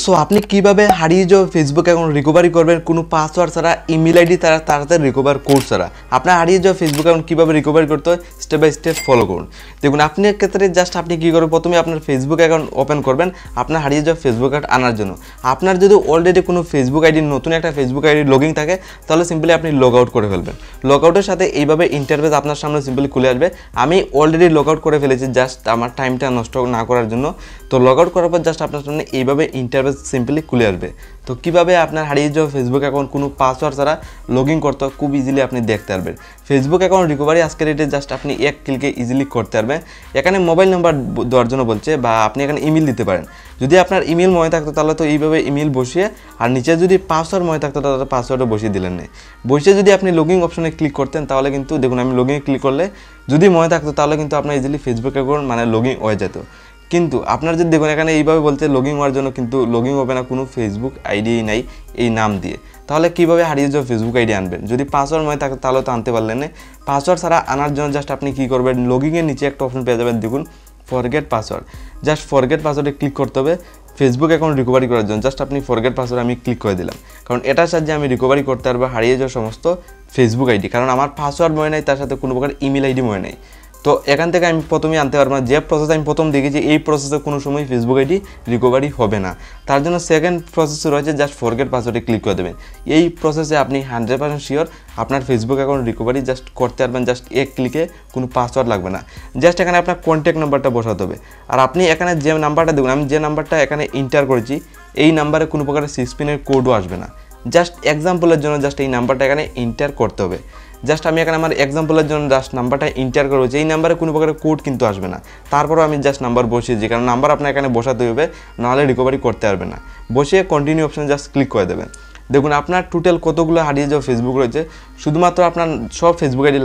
So আপনি কিভাবে হারিয়ে যাওয়া ফেসবুক অ্যাকাউন্ট রিকভারি করবেন কোনো পাসওয়ার্ড ছাড়া, ইমেল আইডি তাড়াতাড়ি রিকভার কোড ছাড়া। আপনার হারিয়ে যাওয়া ফেসবুক অ্যাকাউন্ট কীভাবে রিকভারি করতে হয় স্টেপ বাই স্টেপ ফলো করুন। দেখুন আপনি ক্ষেত্রে জাস্ট আপনি কী করবেন, প্রথমে আপনার ফেসবুক অ্যাকাউন্ট ওপেন করবেন আপনার হারিয়ে যাওয়া ফেসবুক অ্যাকাউন্ট আনার জন্য। আপনার যদি অলরেডি কোনো ফেসবুক আইডি, নতুন একটা ফেসবুক আইডি লগইন থাকে তাহলে সিম্পলি আপনি লগ আউট করে ফেলবেন। লগ আউটের সাথে এইভাবে ইন্টারফেস আপনার সামনে সিম্পলি খুলে আসবে। আমি অলরেডি লগ আউট করে ফেলেছি জাস্ট আমার টাইমটা নষ্ট না করার জন্য। তো লগ আউট করার পর জাস্ট আপনার সামনে এইভাবে ইন্টারফেস সিম্পলি খুলে আসবে। তো কীভাবে আপনার হারিয়ে যাওয়া ফেসবুক অ্যাকাউন্ট কোনো পাসওয়ার্ড ছাড়া লগ ইন করতে হয় খুব ইজিলি আপনি দেখতে পারবেন। ফেসবুক অ্যাকাউন্ট রিকভারি আজকের ডেটে জাস্ট আপনি এক ক্লিকে ইজিলি করতে পারবেন। এখানে মোবাইল নাম্বার দেওয়ার জন্য বলছে, বা আপনি এখানে ইমেল দিতে পারেন। যদি আপনার ইমেল মনে থাকতো তাহলে তো এইভাবে ইমেল বসিয়ে, আর নিচে যদি পাসওয়ার্ড মনে থাকতো তাহলে পাসওয়ার্ডও বসিয়ে দিলেন না। বসিয়ে যদি আপনি লগ ইন অপশনে ক্লিক করতেন তাহলে কিন্তু দেখুন আমি লগ ইনে ক্লিক করলে যদি মনে থাকতো তাহলে কিন্তু আপনার ইজিলি ফেসবুক অ্যাকাউন্ট মানে লগ ইন হয়ে যেত। কিন্তু আপনার যদি দেখুন এখানে এইভাবে বলতে লগ ইন হওয়ার জন্য কিন্তু লগ ইন হবে না, কোনো ফেসবুক আইডি নাই এই নাম দিয়ে। তাহলে কীভাবে হারিয়ে যাওয়া ফেসবুক আইডি আনবেন? যদি পাসওয়ার্ড মনে থাকে তাহলে তো আনতে পারলেন না। পাসওয়ার্ড ছাড়া আনার জন্য জাস্ট আপনি কী করবেন, লগ ইনের নিচে একটা অপশন পেয়ে যাবেন, দেখুন ফরগেট পাসওয়ার্ড। জাস্ট ফরগেট পাসওয়ার্ডে ক্লিক করতে হবে ফেসবুক অ্যাকাউন্ট রিকভারি করার জন্য। জাস্ট আপনি ফরগেট পাসওয়ার্ড আমি ক্লিক করে দিলাম, কারণ এটার সাহায্যে আমি রিকভারি করতে পারবো হারিয়ে যাওয়া সমস্ত ফেসবুক আইডি। কারণ আমার পাসওয়ার্ড মনে নাই, তার সাথে কোনো প্রকার ইমেল আইডি মনে নেই। তো এখান থেকে আমি প্রথমেই আনতে পারবো না। যে প্রসেস আমি প্রথম দেখেছি এই প্রসেসে কোনো সময় ফেসবুক আইডি রিকভারি হবে না। তার জন্য সেকেন্ড প্রসেস রয়েছে, জাস্ট ফরগেট পাসওয়ার্ডে ক্লিক করে দেবেন। এই প্রসেসে আপনি 100% শিওর আপনার ফেসবুক অ্যাকাউন্ট রিকভারি জাস্ট করতে পারবেন। জাস্ট এক ক্লিকে কোনো পাসওয়ার্ড লাগবে না। জাস্ট এখানে আপনার কন্ট্যাক্ট নাম্বারটা বসাতে হবে। আর আপনি এখানে যে নাম্বারটা দেখুন, আমি যে নাম্বারটা এখানে এন্টার করেছি এই নাম্বারে কোনো প্রকারের 6 পিনের কোডও আসবে না। জাস্ট এক্সাম্পলের জন্য জাস্ট এই নাম্বারটা এখানে এন্টার করতে হবে। জাস্ট আমি এখানে আমার এক্সাম্পলের জন্য জাস্ট নাম্বারটা এন্টার করবো, এই নাম্বারে কোনো প্রকারের কোড কিন্তু আসবে না। তারপরও আমি জাস্ট নাম্বার বসিয়েছি, কারণ নাম্বার আপনার এখানে বসাতে হবে, নাহলে রিকভারি করতে পারবে না। বসিয়ে কন্টিনিউ অপশানে জাস্ট ক্লিক করে দেবেন। দেখুন আপনার টোটাল কতগুলো হারিয়ে যাওয়া ফেসবুক রয়েছে, শুধুমাত্র আপনার সব ফেসবুক আইডি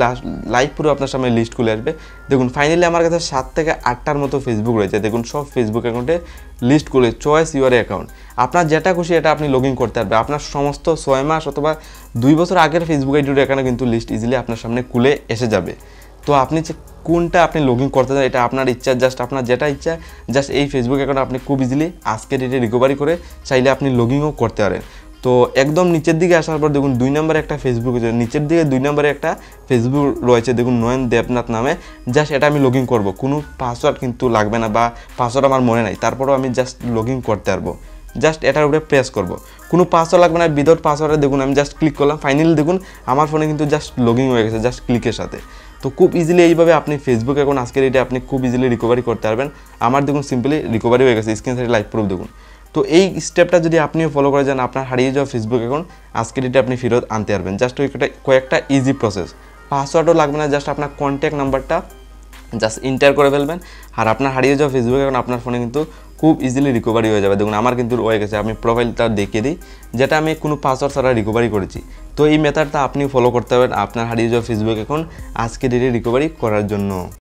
লাইভ পুরো আপনার সামনে লিস্ট খুলে আসবে। দেখুন ফাইনালি আমার কাছে 7 থেকে 8টার মতো ফেসবুক রয়েছে। দেখুন সব ফেসবুক অ্যাকাউন্টে লিস্ট খুলে চয়েস ইউর অ্যাকাউন্ট। আপনার যেটা খুশি এটা আপনি লগ ইন করতে পারবেন। আপনার সমস্ত 6 মাস অথবা 2 বছর আগের ফেসবুক আইডির এখানে কিন্তু লিস্ট ইজিলি আপনার সামনে খুলে এসে যাবে। তো আপনি কোনটা আপনি লগ ইন করতে চান এটা আপনার ইচ্ছা, জাস্ট আপনার যেটা ইচ্ছা জাস্ট এই ফেসবুক অ্যাকাউন্ট আপনি খুব ইজিলি আজকের ডেটে রিকভারি করে চাইলে আপনি লগ ইনও করতে পারেন। তো একদম নিচের দিকে আসার পর দেখুন 2 নম্বরে একটা ফেসবুক রয়েছে, নিচের দিকে 2 নম্বরে একটা ফেসবুক রয়েছে দেখুন নয়ন দেবনাথ নামে। জাস্ট এটা আমি লগ ইন করবো, কোনো পাসওয়ার্ড কিন্তু লাগবে না, বা পাসওয়ার্ড আমার মনে নাই, তারপরেও আমি জাস্ট লগ ইন করতে পারবো। জাস্ট এটার উপরে প্রেস করব, কোনো পাসওয়ার্ড লাগবে না, উইদাউট পাসওয়ার্ডে দেখুন আমি জাস্ট ক্লিক করলাম। ফাইনালি দেখুন আমার ফোনে কিন্তু জাস্ট লগ ইন হয়ে গেছে জাস্ট ক্লিকের সাথে। তো খুব ইজিলি এইভাবে আপনি ফেসবুক অ্যাকাউন্ট আজকের এটা আপনি খুব ইজিলি রিকভারি করতে পারবেন। আমার দেখুন সিম্পলি রিকভারি হয়ে গেছে, স্ক্রিন সাইড লাইভ প্রুফ দেখুন। তো এই স্টেপটা যদি আপনিও ফলো করে যান আপনার হারিয়ে যাওয়া ফেসবুক অ্যাকাউন্ট আজকের ডেটে আপনি ফেরত আনতে পারবেন। জাস্ট ওই কয়েকটা ইজি প্রসেস, পাসওয়ার্ডও লাগবে না, জাস্ট আপনার কন্ট্যাক্ট নাম্বারটা জাস্ট এন্টার করে ফেলবেন আর আপনার হারিয়ে যাওয়া ফেসবুক অ্যাকাউন্ট আপনার ফোনে কিন্তু খুব ইজিলি রিকভারি হয়ে যাবে। দেখুন আমার কিন্তু হয়ে গেছে, আমি প্রোফাইলটা দেখিয়ে দিই যেটা আমি কোনো পাসওয়ার্ড ছাড়া রিকভারি করেছি। তো এই মেথডটা আপনি ফলো করতে পারবেন আপনার হারিয়ে যাওয়া ফেসবুক অ্যাকাউন্ট আজকের ডেটে রিকভারি করার জন্য।